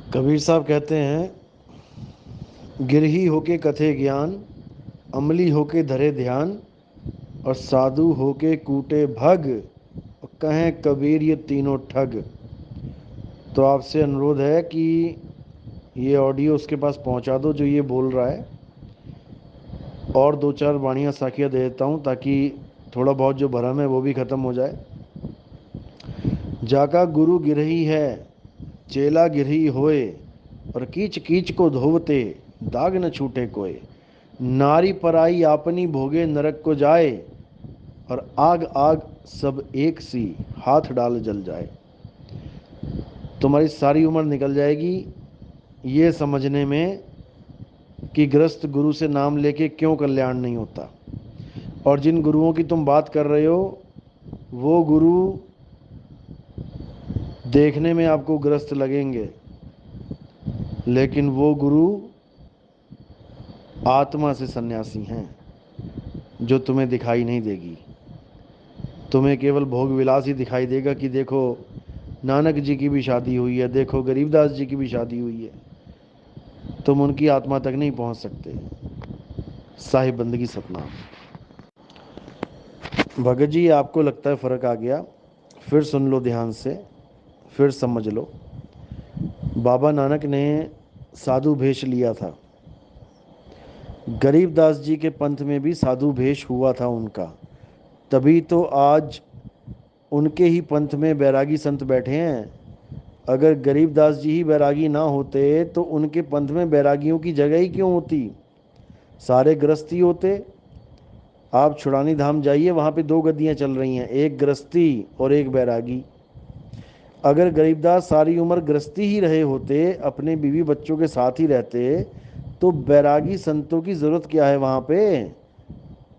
कबीर साहब कहते हैं, गिरही होके कथे ज्ञान, अमली होके धरे ध्यान, और साधु होके कूटे भग, और कहें कबीर ये तीनों ठग। तो आपसे अनुरोध है कि ये ऑडियो उसके पास पहुंचा दो जो ये बोल रहा है, और दो चार वाणियाँ साखियाँ दे देता हूँ ताकि थोड़ा बहुत जो भरम है वो भी ख़त्म हो जाए। जाका गुरु गिरही है, चेला गिरही होए, और कीच कीच को धोवते, दाग न छूटे कोय। नारी पराई आपनी भोगे नरक को जाए, और आग आग सब एक सी, हाथ डाल जल जाए। तुम्हारी सारी उम्र निकल जाएगी ये समझने में कि ग्रस्त गुरु से नाम लेके क्यों कल्याण नहीं होता। और जिन गुरुओं की तुम बात कर रहे हो वो गुरु देखने में आपको ग्रस्त लगेंगे, लेकिन वो गुरु आत्मा से सन्यासी हैं जो तुम्हें दिखाई नहीं देगी। तुम्हें केवल भोग विलास ही दिखाई देगा कि देखो नानक जी की भी शादी हुई है, देखो गरीबदास जी की भी शादी हुई है। तुम उनकी आत्मा तक नहीं पहुंच सकते। साहिब बंदगी सतनाम। भगत जी, आपको लगता है फ़र्क आ गया, फिर सुन लो ध्यान से, फिर समझ लो। बाबा नानक ने साधु भेष लिया था। गरीबदास जी के पंथ में भी साधु भेष हुआ था उनका, तभी तो आज उनके ही पंथ में बैरागी संत बैठे हैं। अगर गरीबदास जी ही बैरागी ना होते तो उनके पंथ में बैरागियों की जगह ही क्यों होती, सारे गृहस्थी होते। आप छुड़ानी धाम जाइए, वहाँ पे दो गद्दियाँ चल रही हैं, एक गृहस्थी और एक बैरागी। अगर गरीबदास सारी उम्र गृहस्थी ही रहे होते, अपने बीवी बच्चों के साथ ही रहते, तो बैरागी संतों की ज़रूरत क्या है वहाँ पे।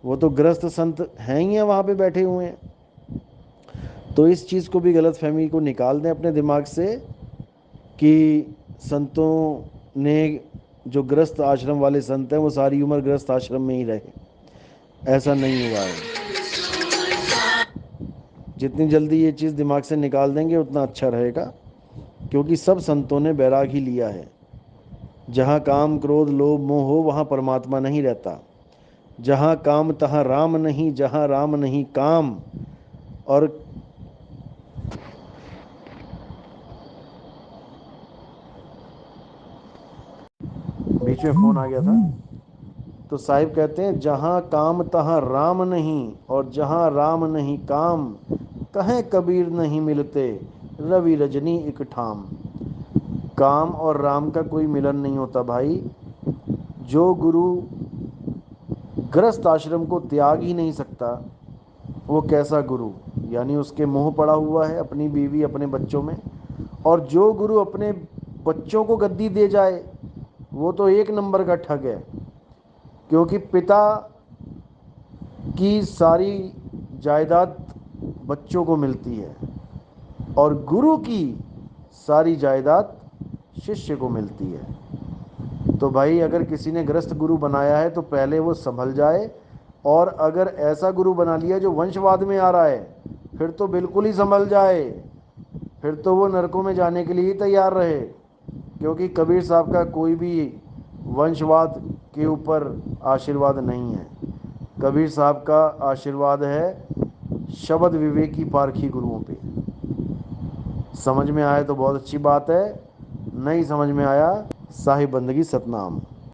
वो तो गृहस्थ संत हैं ही हैं, वहाँ पे बैठे हुए हैं। तो इस चीज़ को भी गलत फहमी को निकाल दें अपने दिमाग से कि संतों ने, जो गृहस्थ आश्रम वाले संत हैं वो सारी उम्र गृहस्थ आश्रम में ही रहे। ऐसा नहीं हुआ है। जितनी जल्दी ये चीज़ दिमाग से निकाल देंगे उतना अच्छा रहेगा, क्योंकि सब संतों ने बैराग ही लिया है। जहाँ काम क्रोध लोभ मोह हो वहाँ परमात्मा नहीं रहता। जहाँ काम तहाँ राम नहीं, जहाँ राम नहीं काम। और बीच में फ़ोन आ गया था। तो साहिब कहते हैं, जहाँ काम तहाँ राम नहीं, और जहाँ राम नहीं काम, कहें कबीर नहीं मिलते, रवि रजनी एक ठाम। काम और राम का कोई मिलन नहीं होता भाई। जो गुरु गृहस्थ आश्रम को त्याग ही नहीं सकता, वो कैसा गुरु। यानी उसके मोह पड़ा हुआ है अपनी बीवी अपने बच्चों में। और जो गुरु अपने बच्चों को गद्दी दे जाए वो तो एक नंबर का ठग है, क्योंकि पिता की सारी जायदाद बच्चों को मिलती है और गुरु की सारी जायदाद शिष्य को मिलती है। तो भाई अगर किसी ने ग्रस्त गुरु बनाया है तो पहले वो संभल जाए, और अगर ऐसा गुरु बना लिया जो वंशवाद में आ रहा है फिर तो बिल्कुल ही संभल जाए। फिर तो वो नरकों में जाने के लिए ही तैयार रहे, क्योंकि कबीर साहब का कोई भी वंशवाद के ऊपर आशीर्वाद नहीं है। कबीर साहब का आशीर्वाद है शब्द विवेकी पारखी गुरुओं पे। समझ में आए तो बहुत अच्छी बात है, नहीं समझ में आया साहिब बंदगी सतनाम।